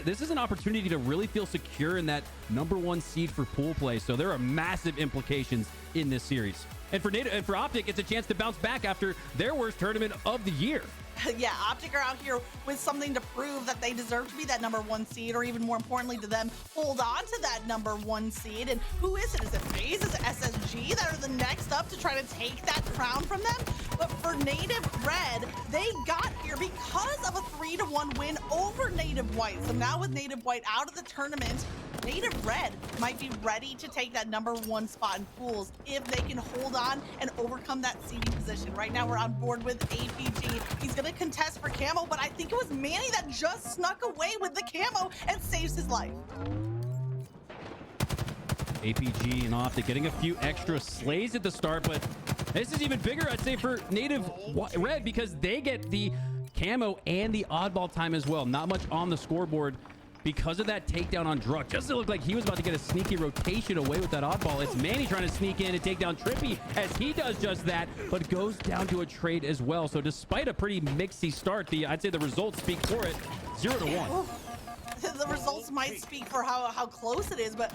this is an opportunity to really feel secure in that #1 seed for pool play. So there are massive implications in this series. And for Native and for OpTic, it's a chance to bounce back after their worst tournament of the year. Yeah, OpTic are out here with something to prove that they deserve to be that #1 seed, or even more importantly to them, hold on to that #1 seed. And who is it? Is it FaZe? Is it SSG that are the next up to try to take that crown from them? But for Native Red, they got here because of a 3-1 win over Native White. So now with Native White out of the tournament, Native Red might be ready to take that #1 spot in pools if they can hold on and overcome that seeding position. Right now we're on board with APG. He's going to contest for camo, but I think it was Manny that just snuck away with the camo and saves his life. APG and OpTic getting a few extra slays at the start, but this is even bigger, I'd say, for Native Red because they get the camo and the oddball time as well. Not much on the scoreboard because of that takedown on Druk. Just looked like he was about to get a sneaky rotation away with that oddball. It's Manny trying to sneak in and take down Trippy as he does just that, but goes down to a trade as well. So despite a pretty mixy start, I'd say the results speak for it. 0-1. The results might speak for how close it is, but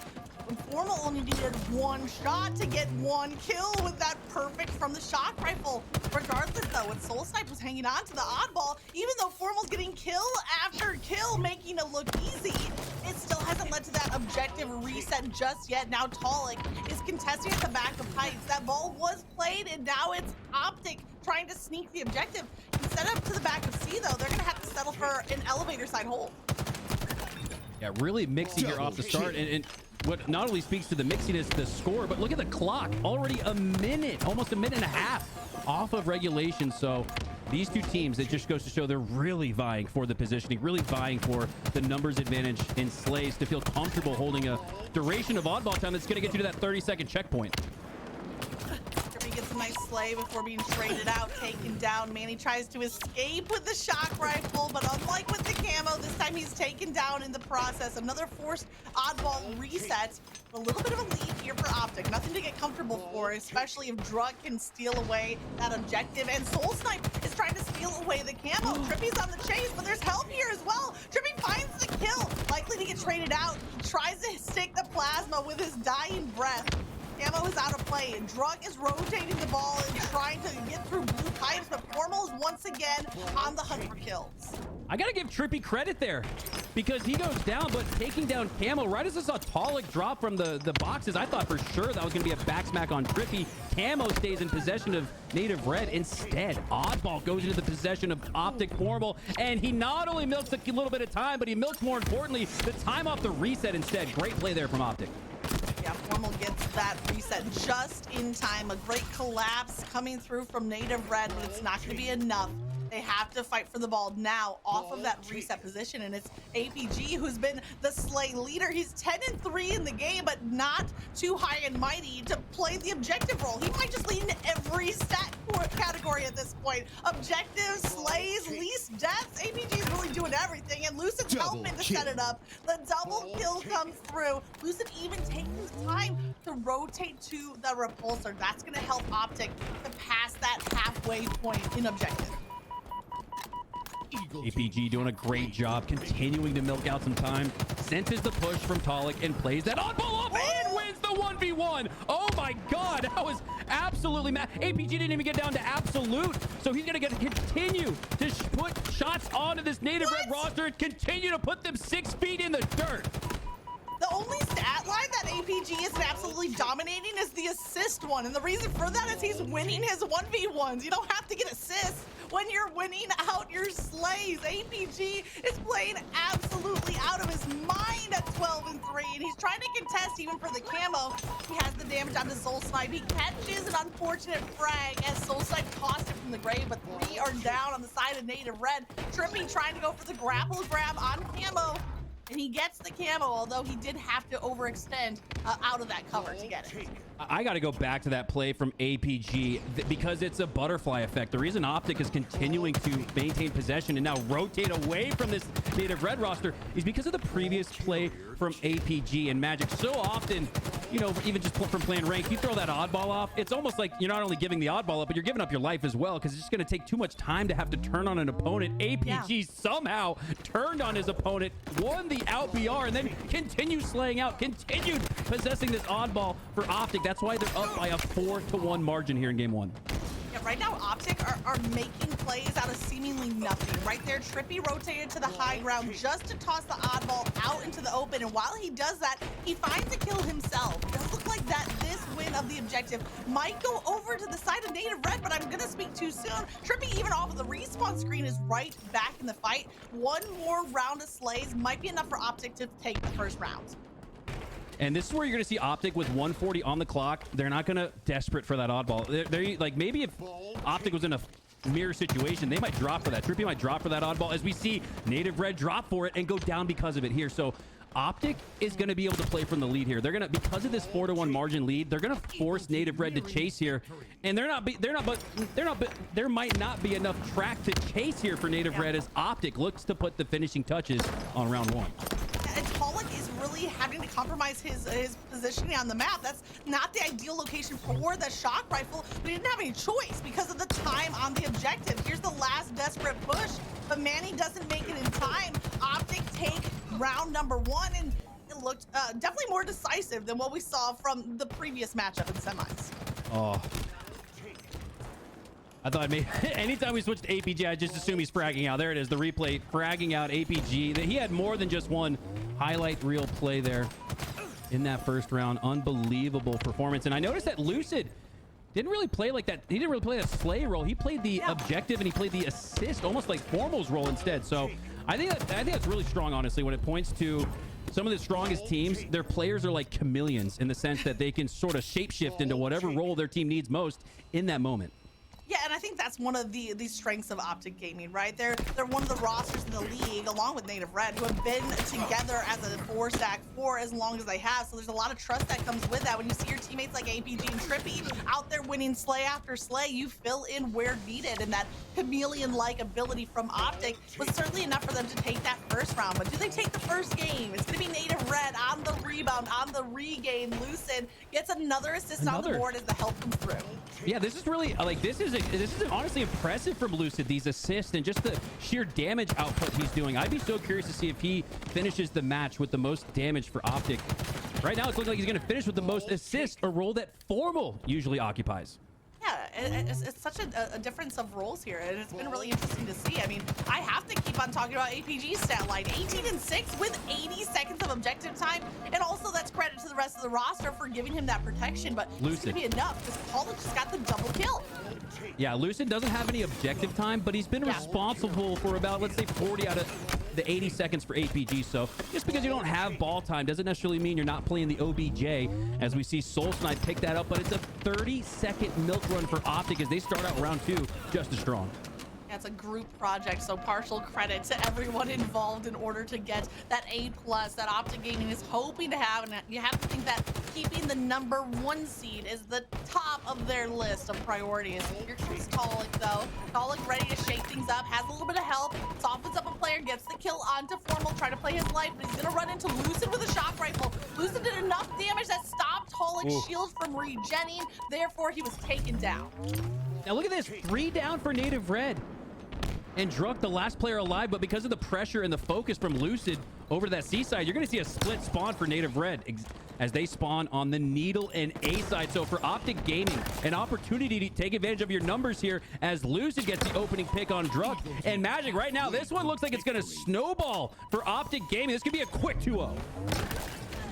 Formal only needed one shot to get one kill with that perfect from the shock rifle. Regardless, though, with Soul Snipe was hanging on to the oddball, even though Formal's getting kill after kill, making it look easy, it still hasn't led to that objective reset just yet. Now Talik is contesting at the back of Heights. That ball was played, and now it's OpTic trying to sneak the objective. Instead of to the back of C, though, they're going to have to settle for an elevator side hole. Yeah, really mixy here off the start, and what not only speaks to the mixiness, the score, but look at the clock. Already a minute, almost a minute and a half off of regulation. So these two teams, it just goes to show they're really vying for the positioning, really vying for the numbers advantage in slays to feel comfortable holding a duration of oddball time that's going to get you to that 30-second checkpoint. He gets a nice slay before being traded out, taken down. Manny tries to escape with the shock rifle, but unlike with the camo, this time he's taken down in the process. Another forced oddball reset. A little bit of a lead here for OpTic. Nothing to get comfortable for, especially if Druk can steal away that objective. And Soul Snipe is trying to steal away the camo. Trippy's on the chase, but there's help here as well. Trippy finds the kill, likely to get traded out. He tries to stick the plasma with his dying breath. Camo is out of play, and Druk is rotating the ball and trying to get through blue pipes, but Formal is once again on the hunt for kills. I gotta give Trippy credit there because he goes down, but taking down Camo right as I saw Talik drop from the boxes, I thought for sure that was gonna be a backsmack on Trippy. Camo stays in possession of Native Red. Instead, oddball goes into the possession of OpTic Formal, and he not only milks a little bit of time, but he milks, more importantly, the time off the reset instead. Great play there from OpTic. Yeah, Formal gets that reset just in time. A great collapse coming through from Native Red, but it's not going to be enough. They have to fight for the ball now off of that reset position, and it's APG who's been the slay leader. He's 10-3 in the game, but not too high and mighty to play the objective role. He might just lead in every stat category at this point. Objectives, slays, least deaths. APG is really doing everything, and Lucid's helping to set it up. The double kill comes through. Lucid even taking the time to rotate to the repulsor. That's going to help OpTic to pass that halfway point in objective. APG doing a great job continuing to milk out some time, senses the push from Talik and plays that oddball up and wins the 1v1. Oh my god, that was absolutely mad. APG didn't even get down to absolute, so he's gonna continue to put shots onto this Native Red roster and continue to put them 6 feet in the dirt. The only stat line that APG is absolutely dominating is the assist one, and the reason for that is he's winning his 1v1s. You don't have to get assists when you're winning out your slays. APG is playing absolutely out of his mind at 12-3, and he's trying to contest even for the camo. He has the damage onto Soul Snipe. He catches an unfortunate frag as Soul Snipe tossed it from the grave, but 3 are down on the side of Native Red. Trippy trying to go for the grapple grab on camo. And He gets the camo, although he did have to overextend out of that cover to get it. I got to go back to that play from APG because it's a butterfly effect. The reason OpTic is continuing to maintain possession and now rotate away from this native red roster is because of the previous play from APG and Magic. So often, you know, even just from playing rank, you throw that oddball off, it's almost like you're not only giving the oddball up, but you're giving up your life as well because it's just going to take too much time to have to turn on an opponent. APG somehow turned on his opponent, won the out BR, and then continued slaying out, continued possessing this oddball for OpTic. That's why they're up by a 4-1 margin here in game 1. Yeah, right now OpTic are making plays out of seemingly nothing. Right there, Trippy rotated to the high ground just to toss the oddball out into the open, and while he does that, he finds a kill himself. It does look like that this win of the objective might go over to the side of Native Red, but I'm gonna speak too soon. Trippy, even off of the respawn screen, is right back in the fight. One more round of slays might be enough for OpTic to take the first round. And this is where you're going to see OpTic with 140 on the clock. They're not going to desperate for that oddball. They're like, maybe if OpTic was in a mirror situation, they might drop for that. Trippy might drop for that oddball, as we see Native Red drop for it and go down because of it here. So OpTic is going to be able to play from the lead here. They're going to, because of this 4-1 margin lead, they're going to force Native Red to chase here. And there might not be enough track to chase here for Native Red as OpTic looks to put the finishing touches on round 1. And Pollock is really having to compromise his positioning on the map. That's not the ideal location for the shock rifle, but he didn't have any choice because of the time on the objective. Here's the last desperate push, but Manny doesn't make it in time. OpTic take round number 1, and it looked definitely more decisive than what we saw from the previous matchup in semis. Oh. I thought maybe anytime we switched to APG, I just assume he's fragging out. There it is, the replay, fragging out APG. He had more than just one highlight reel play there in that first round. Unbelievable performance. And I noticed that Lucid didn't really play like that. He didn't really play a slay role. He played the objective and he played the assist, almost like Formal's role instead. So I think that's really strong, honestly, when it points to some of the strongest teams. Their players are like chameleons in the sense that they can sort of shapeshift into whatever role their team needs most in that moment. Yeah, and I think that's one of the strengths of OpTic Gaming, right? They're one of the rosters in the league, along with Native Red, who have been together as a 4-stack for as long as they have. So there's a lot of trust that comes with that. When you see your teammates like APG and Trippy out there winning slay after slay, you fill in where needed. And that chameleon-like ability from OpTic was certainly enough for them to take that first round. But do they take the first game? It's going to be Native Red on the rebound, on the regain. Lucid gets another assist on the board as the help comes through. Yeah, this is really, like, this is honestly impressive from Lucid, these assists and just the sheer damage output he's doing. I'd be so curious to see if he finishes the match with the most damage for OpTic. Right now, it's looking like he's going to finish with the most assists, a role that Formal usually occupies. Yeah, it's such a difference of roles here, and it's been really interesting to see. I mean, I have to keep on talking about APG's stat line. 18-6 with 80 seconds of objective time, and also that's credit to the rest of the roster for giving him that protection, but it's going to be enough because Pollock just got the double kill. Yeah, Lucid doesn't have any objective time, but he's been responsible for about, let's say, 40 out of the 80 seconds for APG. So just because you don't have ball time doesn't necessarily mean you're not playing the OBJ, as we see Soul Snipe pick that up, but it's a 30-second milk run for OpTic as they start out round 2 just as strong. It's a group project, so partial credit to everyone involved in order to get that A+ that OpTic Gaming is hoping to have. And you have to think that keeping the #1 seed is the top of their list of priorities. Here comes Pollock, though. Pollock ready to shake things up, has a little bit of help, softens up a player, gets the kill onto Formal, trying to play his life, but he's gonna run into Lucid with a shock rifle. Lucid did enough damage that stopped Pollock's shield from regenning, therefore he was taken down. Now look at this, 3 down for Native Red. And Druk, the last player alive, but because of the pressure and the focus from Lucid over to that C side, you're going to see a split spawn for Native Red as they spawn on the Needle and A side. So for OpTic Gaming, an opportunity to take advantage of your numbers here as Lucid gets the opening pick on Druk. And Magic right now, this one looks like it's going to snowball for OpTic Gaming. This could be a quick 2-0.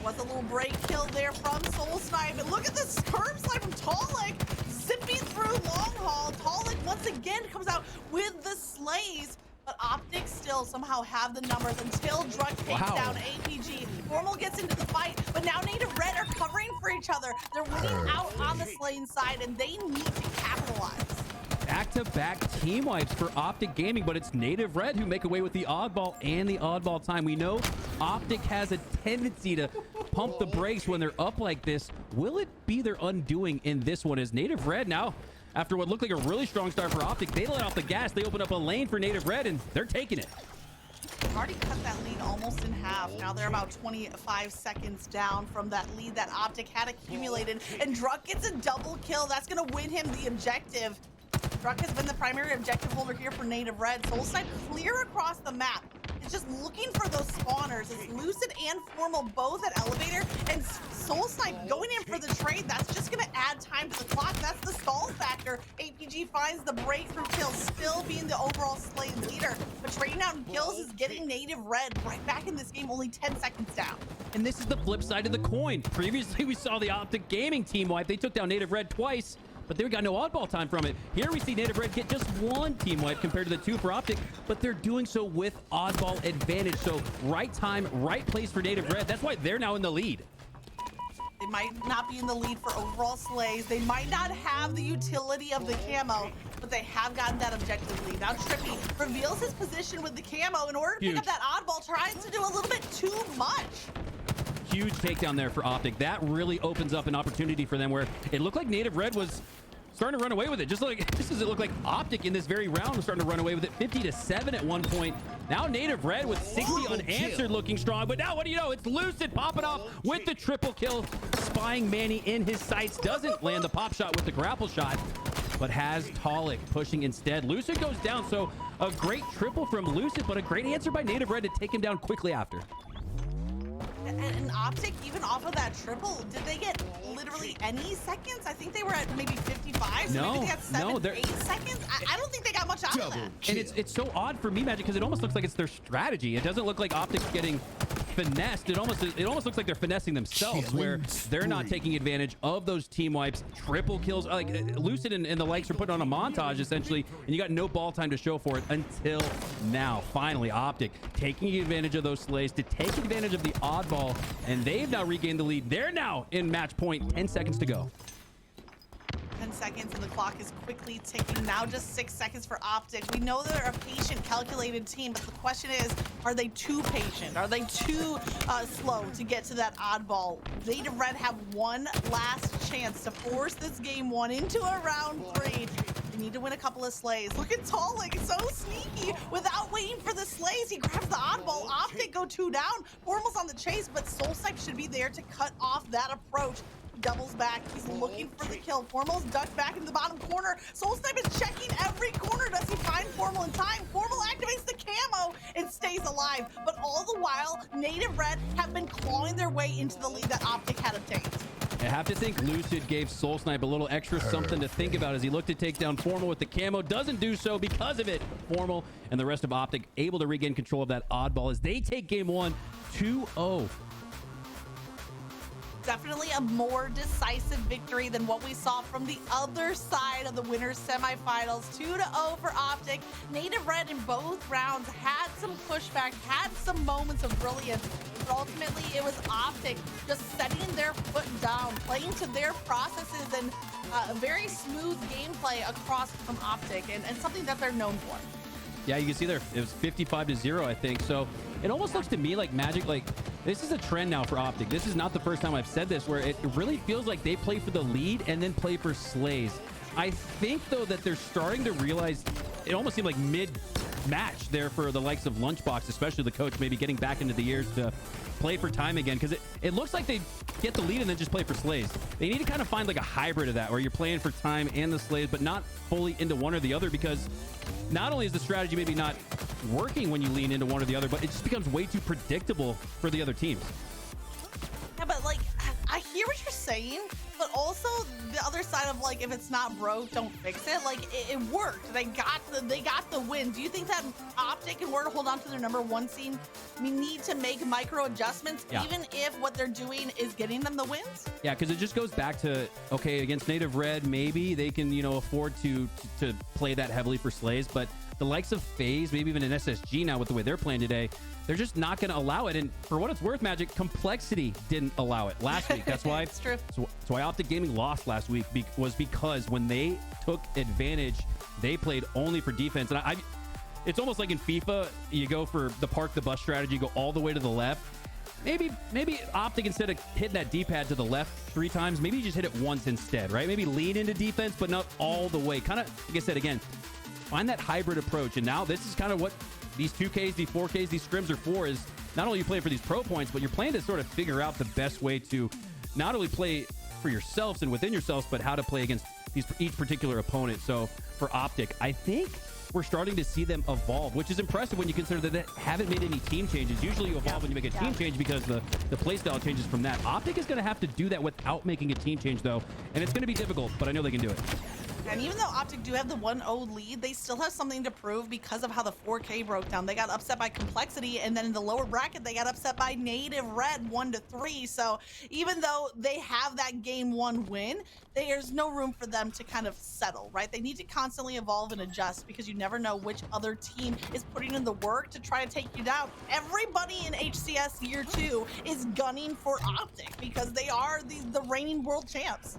Was a little break kill there from Soul Snipe. And look at this curb slide from Pollock, zipping through long haul. Pollock once again comes out with the slays, but OpTic still somehow have the numbers until Druk takes down APG. Formal gets into the fight, but now Native Red are covering for each other. They're winning out on the slaying side, and they need to capitalize. back-to-back team wipes for OpTic Gaming, but it's Native Red who make away with the oddball and the oddball time. We know OpTic has a tendency to pump the brakes when they're up like this. Will it be their undoing in this one? As Native Red now, after what looked like a really strong start for OpTic, they let off the gas. They open up a lane for Native Red, and they're taking it. They've already cut that lead almost in half. Now they're about 25 seconds down from that lead that OpTic had accumulated. And Druck gets a double kill. That's going to win him the objective. Druck has been the primary objective holder here for Native Red. Soulsnipe clear across the map. It's just looking for those spawners. It's Lucid and Formal both at elevator, and Soulsnipe going in for the trade. That's just going to add time to the clock. That's the stall factor. APG finds the breakthrough kill, still being the overall slain leader. But trading out in kills is getting Native Red right back in this game, only 10 seconds down. And this is the flip side of the coin. Previously, we saw the OpTic Gaming team wipe. They took down Native Red twice, but they got no oddball time from it. Here we see Native Red get just one team wipe compared to the two for OpTic, but they're doing so with oddball advantage. So right time, right place for Native Red. That's why they're now in the lead. They might not be in the lead for overall slays. They might not have the utility of the camo, but they have gotten that objective lead. Now Trippy reveals his position with the camo in order to pick up that oddball, tries to do a little bit too much. Huge takedown there for OpTic. That really opens up an opportunity for them where it looked like Native Red was starting to run away with it. Just as it looked like OpTic in this very round was starting to run away with it. 50-7 at one point. Now Native Red with 60 unanswered looking strong. But now what do you know? It's Lucid popping off with the triple kill. Spying Manny in his sights. Doesn't land the pop shot with the grapple shot, but has Tolic pushing instead. Lucid goes down. So a great triple from Lucid, but a great answer by Native Red to take him down quickly after. And OpTic, even off of that triple, did they get literally any seconds? I think they were at maybe 55, so maybe they got 7, 8 seconds. I don't think they got much out of that. And it's so odd for me, Magic, because it almost looks like it's their strategy. It doesn't look like OpTic's getting finessed. It almost looks like they're finessing themselves, where they're not taking advantage of those team wipes, triple kills. Like Lucid and the likes are putting on a montage essentially, and you got no ball time to show for it until now. Finally, OpTic taking advantage of those slays to take advantage of the oddball, and they've now regained the lead. They're now in match point. 10 seconds to go. 10 seconds and the clock is quickly ticking. Now just 6 seconds for OpTic. We know they're a patient, calculated team, but the question is, are they too patient? Are they too slow to get to that oddball? Native Red have one last chance to force this game one into a round 3. They need to win a couple of slays. Look at Tolic, so sneaky. Without waiting for the slays, he grabs the oddball. OpTic go 2 down. Formal's on the chase, but Soulsnipe should be there to cut off that approach. Doubles back. He's looking for the kill. Formal's ducked back in the bottom corner. Soulsnipe is checking every corner. Does he find Formal in time? Formal activates the camo and stays alive. But all the while, Native Red have been clawing their way into the lead that OpTic had obtained. I have to think Lucid gave Soulsnipe a little extra something to think about as he looked to take down Formal with the camo. Doesn't do so because of it. Formal and the rest of OpTic able to regain control of that oddball as they take game one 2-0. Definitely a more decisive victory than what we saw from the other side of the winners semifinals. 2-0 for OpTic. Native Red in both rounds had some pushback, had some moments of brilliance, but ultimately it was OpTic just setting their foot down, playing to their processes, and a very smooth gameplay across from OpTic, and something that they're known for. Yeah, you can see there, it was 55-0, I think. So it almost looks to me like Magic, like this is a trend now for OpTic. This is not the first time I've said this, where it really feels like they play for the lead and then play for slays. I think, though, that they're starting to realize it almost seemed like mid-match there for the likes of Lunchbox, especially the coach, maybe getting back into the years to play for time again, because it looks like they get the lead and then just play for slays. They need to kind of find like a hybrid of that, where you're playing for time and the slays, but not fully into one or the other, because not only is the strategy maybe not working when you lean into one or the other, but it just becomes way too predictable for the other teams. Yeah, but like, I hear what you're saying, but also the other side of like, if it's not broke, don't fix it. Like, it worked. They got the win. Do you think that OpTic, in order to hold on to their #1 seed, we need to make micro adjustments, even if what they're doing is getting them the wins? Yeah, because it just goes back to, okay, against Native Red, maybe they can, you know, afford to play that heavily for slays, but the likes of FaZe, maybe even an SSG now with the way they're playing today, they're just not going to allow it. And for what it's worth, Magic, Complexity didn't allow it last week. That's why. It's true. That's why OpTic Gaming lost last week, was because when they took advantage they played only for defense. And it's almost like in FIFA, you go for the park the bus strategy, go all the way to the left. Maybe OpTic, instead of hitting that D-pad to the left 3 times, maybe you just hit it once instead, right? Maybe lean into defense, but not all the way. Kind of, like I said, again, find that hybrid approach. And now this is kind of what these 2Ks, these 4Ks, these scrims are for, is not only you play for these pro points, but you're playing to sort of figure out the best way to not only play for yourselves and within yourselves, but how to play against each particular opponent. So for OpTic, I think we're starting to see them evolve, which is impressive when you consider that they haven't made any team changes. Usually you evolve when you make a team change because the playstyle changes from that. OpTic is going to have to do that without making a team change, though, and it's going to be difficult, but I know they can do it. And even though OpTic do have the 1-0 lead, they still have something to prove because of how the 4K broke down. They got upset by Complexity, and then in the lower bracket, they got upset by Native Red 1-3. So even though they have that game 1 win, there's no room for them to kind of settle, right? They need to constantly evolve and adjust because you never know which other team is putting in the work to try to take you down. Everybody in HCS Year 2 is gunning for OpTic because they are the reigning world champs.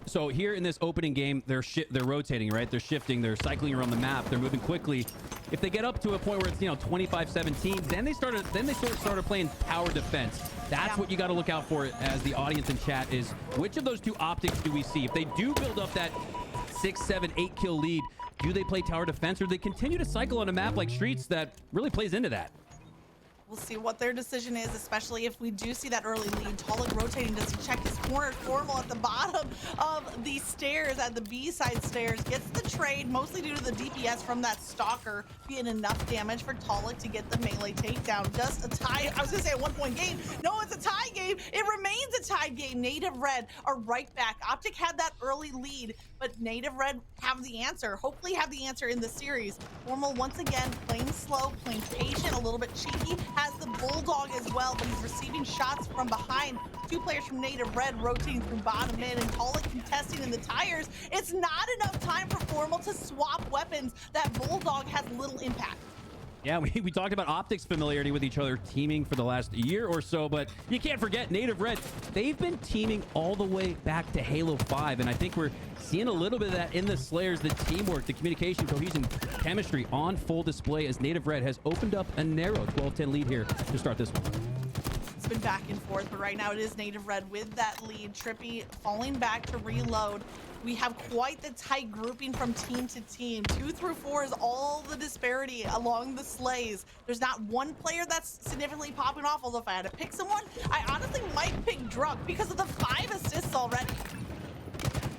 So here in this opening game, they're rotating, right? They're shifting, they're cycling around the map, they're moving quickly. If they get up to a point where it's 25-17, then they sort of started playing tower defense. That's what you got to look out for as the audience in chat, is which of those 2 OpTics do we see? If they do build up that 6, 7, 8 kill lead, do they play tower defense, or do they continue to cycle on a map like Streets that really plays into that? We'll see what their decision is, especially if we do see that early lead. Talik rotating, does he check his corner? Formal at the bottom of the stairs, at the B-side stairs, gets the trade, mostly due to the DPS from that Stalker being enough damage for Talik to get the melee takedown. Just a tie. I was going to say a 1-point game. No, it's a tie game. It remains a tied game. Native Red are right back. OpTic had that early lead, but Native Red have the answer. Hopefully have the answer in the series. Formal, once again, playing slow, playing patient, a little bit cheeky. Has the Bulldog as well, but he's receiving shots from behind. 2 players from Native Red rotating through bottom mid, and Talik contesting in the tires. It's not enough time for Formal to swap weapons. That Bulldog has little impact. Yeah, we talked about OpTic's familiarity with each other teaming for the last year or so, but you can't forget Native Red. They've been teaming all the way back to Halo 5, and I think we're seeing a little bit of that in the Slayers, the teamwork, the communication, cohesion, chemistry on full display as Native Red has opened up a narrow 12-10 lead here to start this one. It's been back and forth, but right now it is Native Red with that lead. Trippy falling back to reload. We have quite the tight grouping from team to team. 2 through 4 is all the disparity along the Slays. There's not one player that's significantly popping off, although if I had to pick someone, I honestly might pick Druk because of the 5 assists already.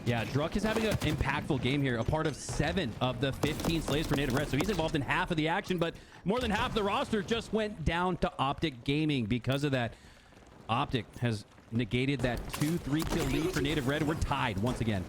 Yeah, Druk is having an impactful game here, a part of 7 of the 15 Slays for Native Red. So he's involved in half of the action, but more than half the roster just went down to OpTic Gaming because of that. OpTic has negated that 2-3 kill lead for Native Red. We're tied once again.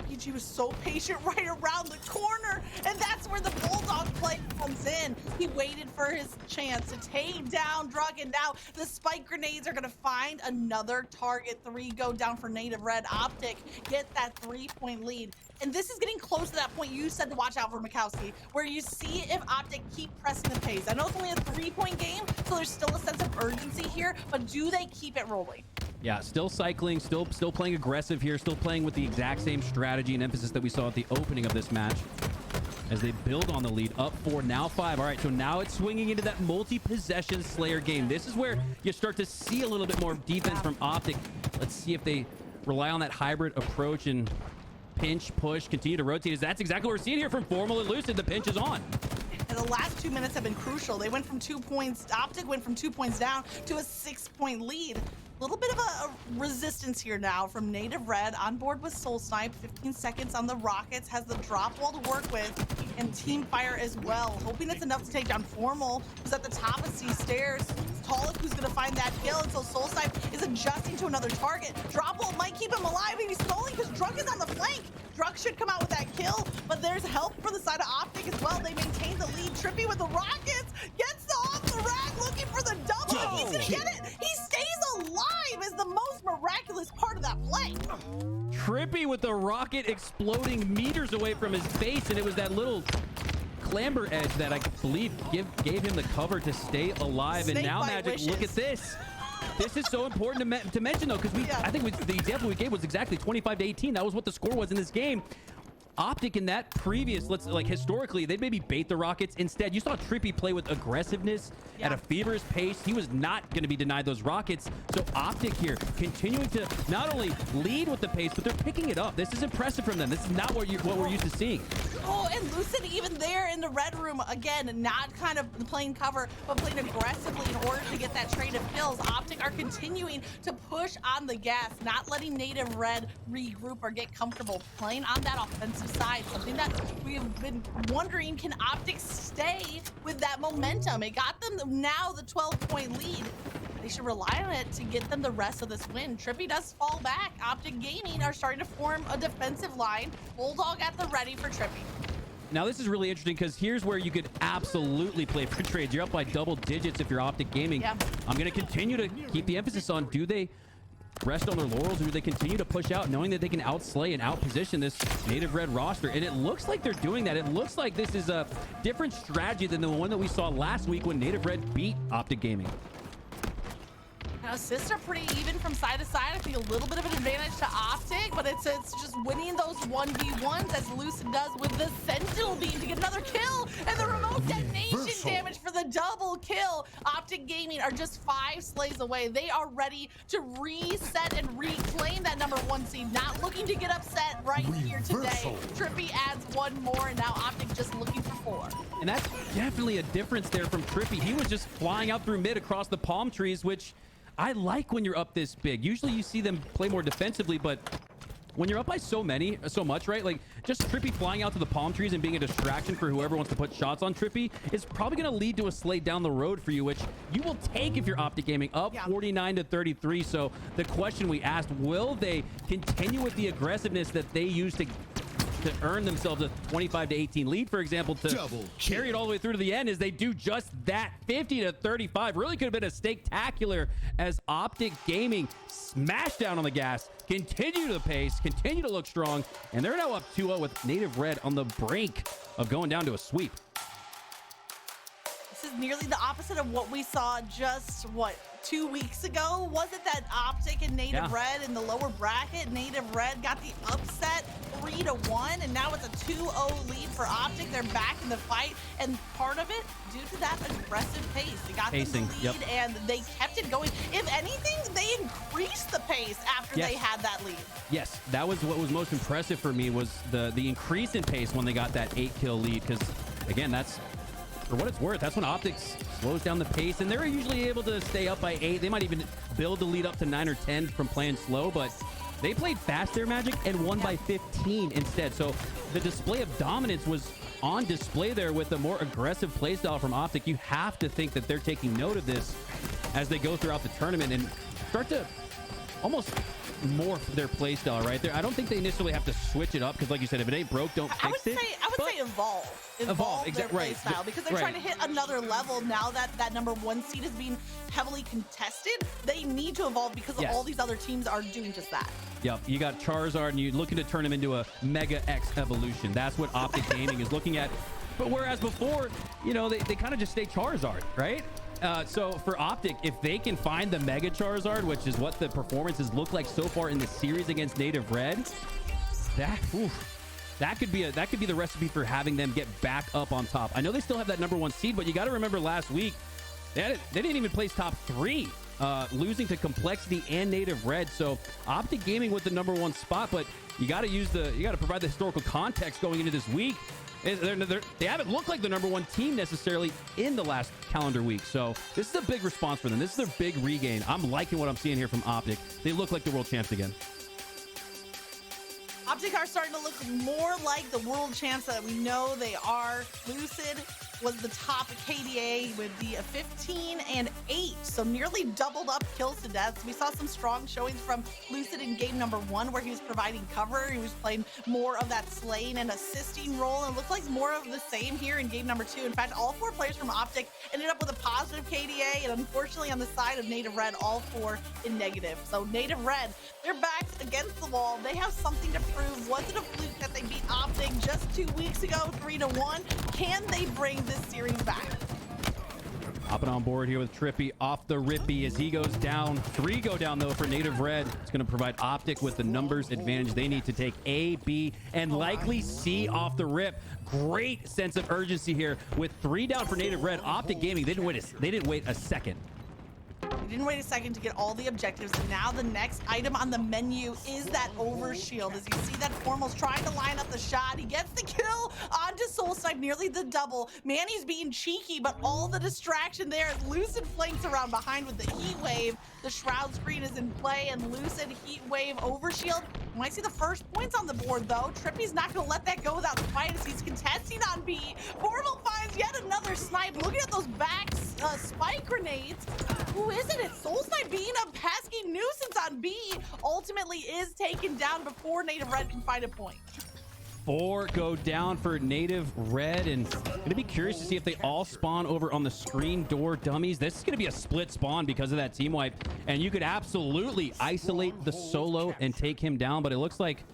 BG was so patient right around the corner, and that's where the Bulldog play comes in. He waited for his chance to take down Drug, and now the spike grenades are going to find another target. 3 go down for Native Red. OpTic get that 3-point lead. And this is getting close to that point you said to watch out for, Mikowski, where you see if OpTic keep pressing the pace. I know it's only a 3-point game, so there's still a sense of urgency here, but do they keep it rolling? Yeah, still cycling, still playing aggressive here, still playing with the exact same strategy and emphasis that we saw at the opening of this match as they build on the lead. Up 4, now 5. All right, so now it's swinging into that multi-possession Slayer game. This is where you start to see a little bit more defense from OpTic. Let's see if they rely on that hybrid approach and pinch, push, continue to rotate. That's exactly what we're seeing here from Formal and Lucid. The pinch is on. And the last 2 minutes have been crucial. They went from 2 points, OpTic went from 2 points down to a 6-point lead. A little bit of a resistance here now from Native Red, on board with Soul Snipe. 15 seconds on the Rockets, has the drop wall to work with, and team fire as well. Hoping it's enough to take down Formal, who's at the top of C stairs. Talik, who's gonna find that kill until Soul Snipe is adjusting to another target. Drop wall might keep him alive, and he's stalling because Druk is on the flank. Druk should come out with that kill, but there's help for the side of OpTic as well. They maintain the lead. Trippy with the Rockets gets off the rack, looking for the double. He's gonna get it. He stays alive, is the most miraculous part of that play. Trippy with the rocket exploding meters away from his face, and it was that little clamber edge that I believe gave him the cover to stay alive. Snake and now bite Magic, wishes. look at this. This is so important to mention, though, because I think the example we gave was exactly 25-18. That was what the score was in this game. OpTic in that previous, historically, they'd maybe bait the rockets. Instead, you saw Trippy play with aggressiveness at a feverish pace. He was not going to be denied those rockets. So OpTic here continuing to not only lead with the pace, but they're picking it up. This is impressive from them. This is not what we're used to seeing. Oh, and Lucid even there in the red room, again, not kind of playing cover, but playing aggressively in order to get that trade of kills. OpTic are continuing to push on the gas, not letting Native Red regroup or get comfortable, playing on that offensive side, something that we have been wondering, can OpTic stay with that momentum? It got them now the 12-point lead. They should rely on it to get them the rest of this win. Trippy does fall back. OpTic Gaming are starting to form a defensive line. Bulldog at the ready for Trippy. Now, this is really interesting because here's where you could absolutely play for trades. You're up by double digits if you're OpTic Gaming. Yeah. I'm going to continue to keep the emphasis on, do they rest on their laurels, or do they continue to push out, knowing that they can outslay and outposition this Native Red roster? And it looks like they're doing that. It looks like this is a different strategy than the one that we saw last week when Native Red beat OpTic Gaming. Now, assists are pretty even from side to side. I think a little bit of an advantage to OpTic, but it's just winning those 1v1s as Lucid does with the Sentinel beam to get another kill, and the remote detonation damage for the double kill. OpTic Gaming are just 5 slays away. They are ready to reset and reclaim that #1 seed, not looking to get upset right here today. Trippy adds 1 more, and now OpTic just looking for 4. And that's definitely a difference there from Trippy. He was just flying out through mid across the palm trees, which I like when you're up this big. Usually you see them play more defensively, but when you're up by so much, right? Like, just Trippy flying out to the palm trees and being a distraction for whoever wants to put shots on Trippy is probably going to lead to a slay down the road for you, which you will take if you're OpTic Gaming, up 49-33. So the question we asked, will they continue with the aggressiveness that they used to earn themselves a 25-18 lead, for example, to carry it all the way through to the end? Is they do just that. 50-35 really could have been a steaktacular as OpTic Gaming smash down on the gas, continue to the pace, continue to look strong, and they're now up 2-0 with Native Red on the brink of going down to a sweep. This is nearly the opposite of what we saw just, 2 weeks ago? Wasn't that OpTic and Native Red in the lower bracket? Native Red got the upset 3-1, and now it's a 2-0 lead for OpTic. They're back in the fight, and part of it due to that aggressive pace. They got them the lead, and they kept it going. If anything, they increased the pace after they had that lead. Yes, that was what was most impressive for me, was the increase in pace when they got that 8-kill lead, because, again, that's, for what it's worth, that's when OpTic slows down the pace, and they're usually able to stay up by 8. They might even build the lead up to 9 or 10 from playing slow, but they played fast there, Magic, and won by 15 instead. So the display of dominance was on display there with a more aggressive playstyle from OpTic. You have to think that they're taking note of this as they go throughout the tournament and start to almost morph their playstyle right there. I don't think they necessarily have to switch it up, because like you said, if it ain't broke, don't fix it. I would say evolve their playstyle, because they're trying to hit another level now that that #1 seed is being heavily contested. They need to evolve because of all these other teams are doing just that. Yep, you got Charizard, and you're looking to turn him into a Mega X evolution. That's what OpTic Gaming is looking at. But whereas before, you know, they kind of just stay Charizard, right? So for OpTic, if they can find the Mega Charizard, which is what the performances look like so far in the series against Native Red, that could be the recipe for having them get back up on top. I know they still have that #1 seed, but you got to remember last week they didn't even place top 3, losing to Complexity and Native Red. So OpTic Gaming with the #1 spot, but you got to provide the historical context going into this week. They haven't looked like the #1 team necessarily in the last calendar week. So this is a big response for them. This is their big regain. I'm liking what I'm seeing here from OpTic. They look like the world champs again. OpTic are starting to look more like the world champs that we know they are. Lucid was the top KDA with the 15 and 8, so nearly doubled up kills to deaths. We saw some strong showings from Lucid in game #1 where he was providing cover. He was playing more of that slaying and assisting role, and it looked like more of the same here in game #2. In fact, all 4 players from OpTic ended up with a positive KDA, and unfortunately on the side of Native Red, all 4 in negative. So Native Red, their backs against the wall. They have something to prove. Was it a fluke that they beat OpTic just 2 weeks ago, 3-1? Can they bring this series back? Hopping on board here with Trippy off the rippy as he goes down. 3 go down though for Native Red. It's going to provide OpTic with the numbers advantage. They need to take A, B, and likely C off the rip. Great sense of urgency here with 3 down for Native Red. OpTic Gaming, they didn't wait a second. They didn't wait a second to get all the objectives, and now the next item on the menu is that overshield. As you see that Formal's trying to line up the shot. He gets the kill onto Soul Snipe, nearly the double. Manny's being cheeky, but all the distraction there is Lucid flanks around behind with the heat wave. The shroud screen is in play, and Lucid heat wave overshield. You might see the first points on the board though. Trippy's not gonna let that go without the fight as he's contesting on B. Formal finds yet another snipe. Looking at those back spike grenades. Who is it? It's Soul Snipe being a pesky nuisance on B. Ultimately is taken down before Native Red can find a point. 4 go down for Native Red, and gonna be curious to see if they all spawn over on the screen door dummies. This is gonna be a split spawn because of that team wipe, and you could absolutely isolate the solo and take him down, but it looks like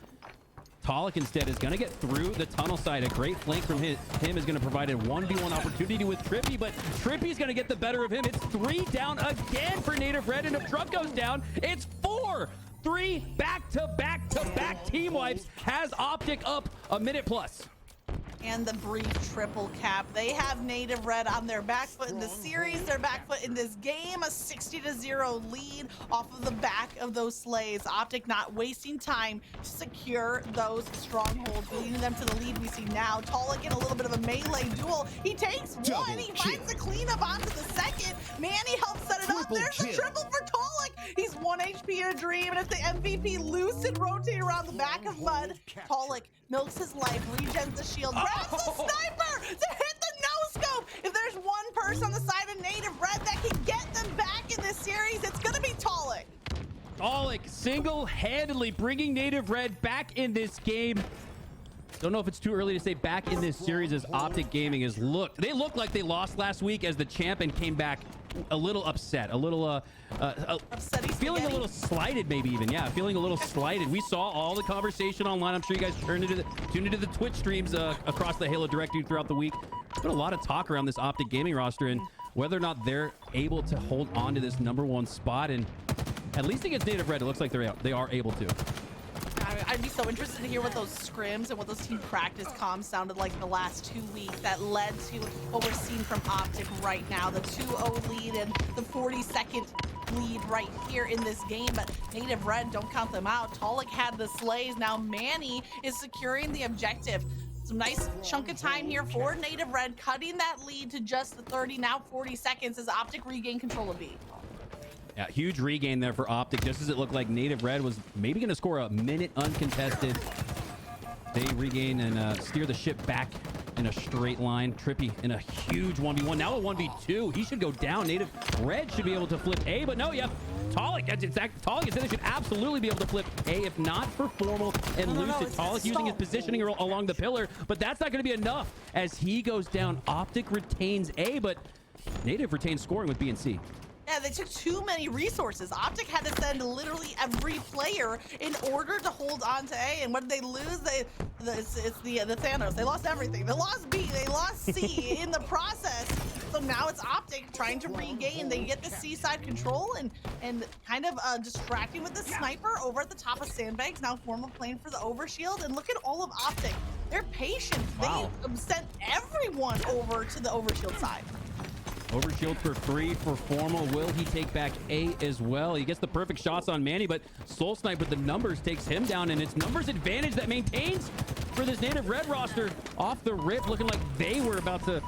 Talik instead is gonna get through the tunnel side. A great flank from him is gonna provide a 1v1 opportunity with Trippy, but Trippy's gonna get the better of him. It's 3 down again for Native Red, and if Truck goes down, it's 4. 3 back-to-back team wipes has OpTic up a minute plus. And the brief triple cap. They have Native Red on their back foot in the series, their back foot in this game. A 60-0 lead off of the back of those slays. OpTic not wasting time to secure those strongholds, leading them to the lead we see now. Talik in a little bit of a melee duel. He takes one, he finds the cleanup onto the second. Manny helps set it up. There's the triple for Talik. He's 1 HP in a dream, and it's the MVP Lucid rotate around the back of Mud. Talik milks his life, regens the shield, grabs the sniper to hit the no-scope. If there's one person on the side of Native Red that can get them back in this series, it's gonna be Talik. Talik single-handedly bringing Native Red back in this game. Don't know if it's too early to say back in this series as OpTic Gaming has looked. They looked like they lost last week as the champ and came back a little upset, a little feeling a little slighted, maybe even. Yeah, feeling a little slighted. We saw all the conversation online. I'm sure you guys tuned into the Twitch streams across the Halo directory throughout the week. There's been a lot of talk around this OpTic Gaming roster and whether or not they're able to hold on to this #1 spot. And at least against Native Red, it looks like they are able to. I'd be so interested to hear what those scrims and what those team practice comms sounded like the last 2 weeks that led to what we're seeing from OpTic right now. The 2-0 lead and the 40-second lead right here in this game. But Native Red, don't count them out. Talik had the slays. Now Manny is securing the objective. Some nice chunk of time here for Native Red, cutting that lead to just the 30, now 40 seconds as OpTic regain control of B. Yeah, huge regain there for OpTic, just as it looked like Native Red was maybe going to score a minute uncontested. They regain and steer the ship back in a straight line. Trippy in a huge 1v1. Now a 1v2. He should go down. Native Red should be able to flip A, but no, yeah. Talik, that's exactly. Talik said they should absolutely be able to flip A if not for Formal and Lucid. Talik using his positioning along the pillar, but that's not going to be enough as he goes down. OpTic retains A, but Native retains scoring with B and C. Yeah, they took too many resources. OpTic had to send literally every player in order to hold on to A. And what did they lose? It's the Thanos. They lost everything. They lost B. They lost C in the process. So now it's OpTic trying to regain. They get the C side control and kind of distracting with the sniper over at the top of sandbags. Now Formal playing for the overshield. And look at all of OpTic. They're patient. Wow. They sent everyone over to the overshield side. Overshield for free for Formal. Will he take back A as well? He gets the perfect shots on Manny, but Soul Snipe with the numbers takes him down, and it's numbers advantage that maintains for this Native Red roster. Off the rip, looking like they were about to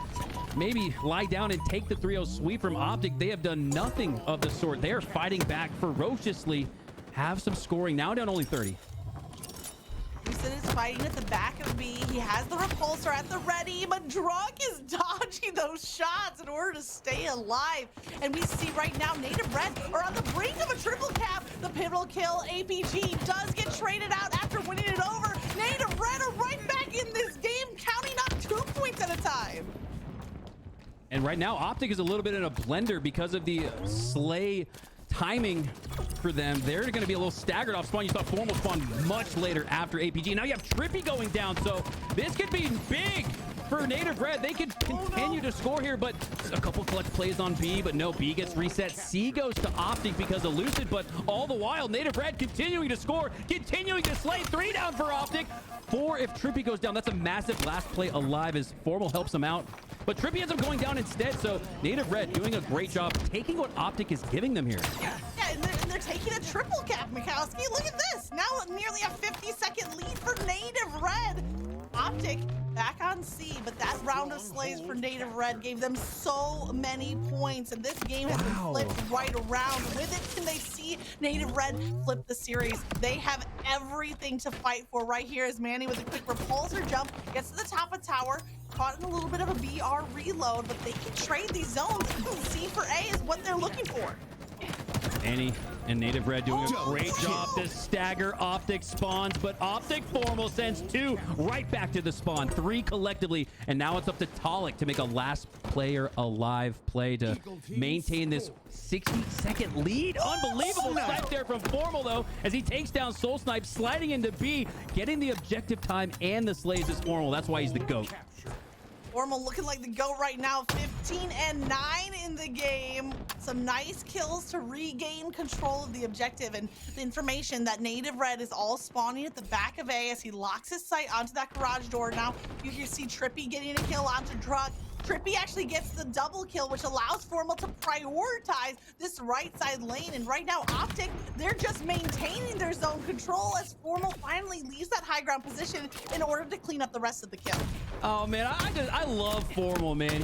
maybe lie down and take the 3-0 sweep from OpTic. They have done nothing of the sort. They are fighting back ferociously, have some scoring, now down only 30. Lucid is fighting at the back of B. He has the repulsor at the ready, but Drunk is dodging those shots in order to stay alive. And we see right now Native Red are on the brink of a triple cap. The pivotal kill, APG, does get traded out after winning it over. Native Red are right back in this game, counting up 2 points at a time. And right now, OpTic is a little bit in a blender because of the slay timing for them. They're going to be a little staggered off spawn. You saw Formal spawn much later after APG. Now you have Trippy going down, so this could be big for Native Red. They could continue to score here, but a couple clutch plays on B, but no, B gets reset. C goes to OpTic because of Lucid, but all the while, Native Red continuing to score, continuing to slay. 3 down for OpTic. 4 if Trippy goes down. That's a massive last play alive as Formal helps him out. But Trippy ends up going down instead, so Native Red doing a great job taking what OpTic is giving them here. Yeah, and they're taking a triple cap, Mikowski. Look at this. Now nearly a 50-second lead for Native Red. OpTic back on C, but that round of slays for Native Red gave them so many points, and this game has been flipped right around. With it, can they see Native Red flip the series? They have everything to fight for right here as Manny with a quick repulsor jump gets to the top of tower, caught in a little bit of a BR reload, but they can trade these zones. C for A is what they're looking for. Manny and Native Red doing a great job to stagger OpTic spawns, but OpTic Formal sends 2 right back to the spawn, 3 collectively, and now it's up to Tolic to make a last player alive play to maintain this 60-second lead. Unbelievable snipe there from Formal, though, as he takes down Soul Snipe, sliding into B, getting the objective time and the slays is Formal. That's why he's the GOAT. Formal looking like the GOAT right now, 15 and 9 in the game. Some nice kills to regain control of the objective, and the information that Native Red is all spawning at the back of A as he locks his sight onto that garage door. Now you can see Trippy getting a kill onto Druk. Trippy actually gets the double kill, which allows Formal to prioritize this right side lane. And right now, OpTic, they're just maintaining their zone control as Formal finally leaves that high ground position in order to clean up the rest of the kill. Oh man, I love Formal, man.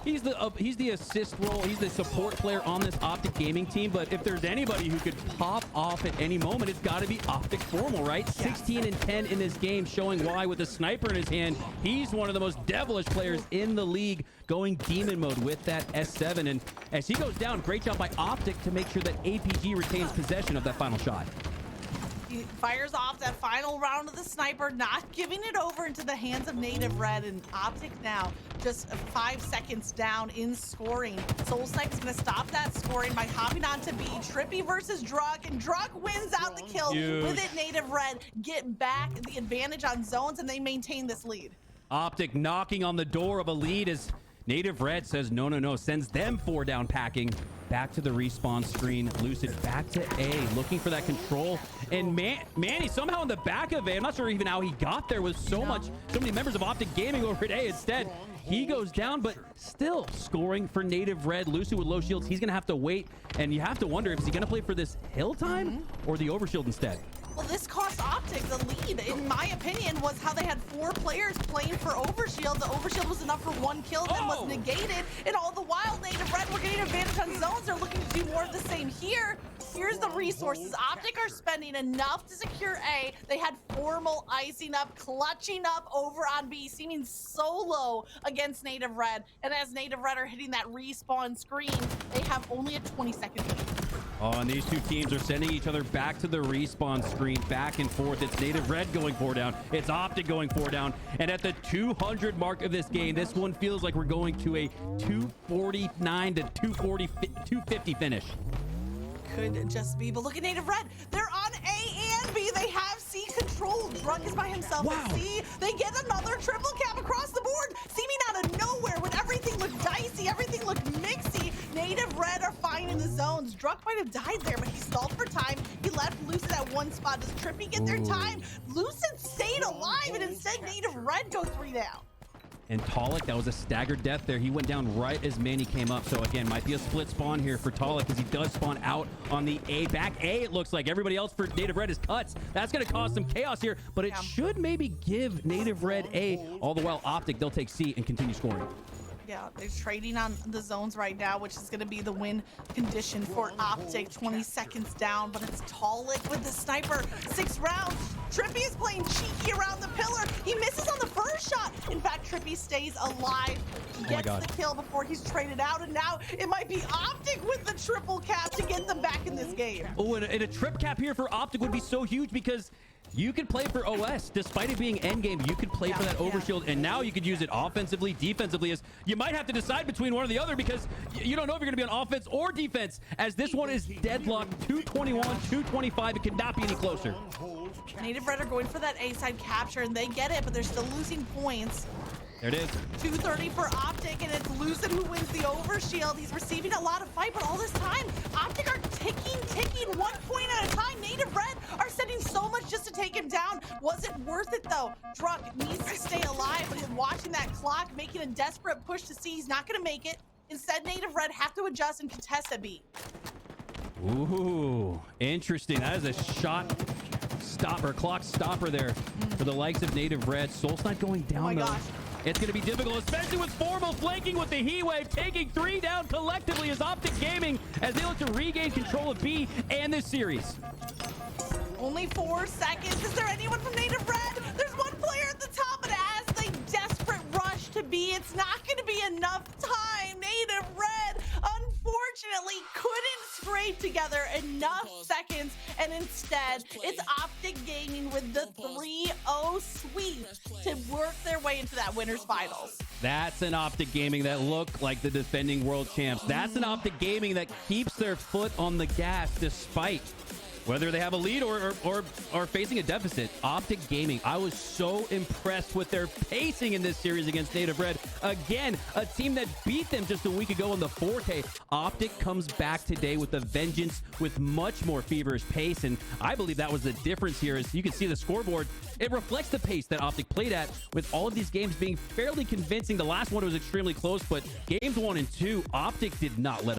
He's the assist role. He's the support player on this OpTic gaming team. But if there's anybody who could pop off at any moment, it's got to be OpTic Formal, right? 16 and 10 in this game, showing why with a sniper in his hand, he's one of the most devilish players in the league, going demon mode with that S7. And as he goes down, great job by OpTic to make sure that APG retains possession of that final shot. He fires off that final round of the sniper, not giving it over into the hands of Native Red, and OpTic now just 5 seconds down in scoring. Soul Snipe is going to stop that scoring by hopping onto B. Trippy versus Druk, and Druk wins out the kill. Huge. With it, Native Red get back the advantage on zones, and they maintain this lead. OpTic knocking on the door of a lead as Native Red says no, no, no, sends them 4 down packing. Back to the respawn screen. Lucid back to A, looking for that control. And Manny somehow in the back of A. I'm not sure even how he got there with so many members of OpTic Gaming over at A. Instead, he goes down, but still scoring for Native Red. Lucid with low shields. He's going to have to wait. And you have to wonder, is he going to play for this hill time or the overshield instead? Well, this cost OpTic the lead, in my opinion, was how they had 4 players playing for Overshield. The Overshield was enough for 1 kill, then was negated. And all the while, Native Red were getting advantage on zones. They're looking to do more of the same here. Here's the resources. OpTic are spending enough to secure A. They had Formal icing up, clutching up over on B, seeming solo against Native Red. And as Native Red are hitting that respawn screen, they have only a 20-second lead. Oh, and these two teams are sending each other back to the respawn screen, back and forth. It's Native Red going 4 down. It's OpTic going 4 down. And at the 200 mark of this game, this one feels like we're going to a 249 to 250 finish. Could just be, but look at Native Red. They're on A and B. They have C control. Druk is by himself at C. They get another triple cap across the board, seeming out of nowhere when everything looked dicey, everything looked mixy. Native Red are finding the zones. Druk might have died there, but he stalled for time. He left Lucid at 1 spot. Does Trippy get their time? Lucid stayed alive, and instead Native Red go 3 down. And Tolic, that was a staggered death there. He went down right as Manny came up. So again, might be a split spawn here for Tolic because he does spawn out on the A. Back A, it looks like. Everybody else for Native Red is cuts. That's going to cause some chaos here, but it should maybe give Native Red A. All the while OpTic, they'll take C and continue scoring. Yeah, they're trading on the zones right now, which is going to be the win condition for OpTic. 20 seconds down, but it's Tolic with the sniper. 6 rounds. Trippy is playing cheeky around the pillar. He misses on the first shot. In fact, Trippy stays alive. He gets the kill before he's traded out, and now it might be OpTic with the triple cap to get them back in this game. Oh, and a trip cap here for OpTic would be so huge because you could play for OS. Despite it being endgame, you could play for that overshield, and now you could use it offensively, defensively. As you might have to decide between one or the other because you don't know if you're going to be on offense or defense, as this one is deadlocked. 221, 225. It could not be any closer. Native Red are going for that A side capture, and they get it, but they're still losing points. There it is. 230 for OpTic, and it's Lucid who wins the overshield. He's receiving a lot of fight, but all this time, OpTic are ticking 1 point at a time. Native Red are sending so much just to take him down. Was it worth it, though? Drunk needs to stay alive, but he's watching that clock, making a desperate push to see he's not going to make it. Instead, Native Red have to adjust and contest a B. Ooh, interesting. That is a shot stopper, clock stopper there for the likes of Native Red. Soulsnipe going down, Oh my though. gosh. It's going to be difficult, especially with Formal flanking with the heat wave, taking 3 down collectively as OpTic Gaming as they look to regain control of B and this series. Only 4 seconds. Is there anyone from Native Red? There's one player at the top, but as they desperate rush to B, it's not going to be enough time. Native Red, unfortunately, couldn't scrape together enough seconds, and instead, it's OpTic Gaming with the 3-0 sweep to work their way into that winner's finals. That's an OpTic Gaming that look like the defending world champs. That's an OpTic Gaming that keeps their foot on the gas despite whether they have a lead or facing a deficit. OpTic Gaming, I was so impressed with their pacing in this series against Native Red. Again, a team that beat them just a week ago in the 4K. OpTic comes back today with a vengeance, with much more feverish pace, and I believe that was the difference here. As you can see the scoreboard, it reflects the pace that OpTic played at, with all of these games being fairly convincing. The last one was extremely close, but games 1 and 2, OpTic did not let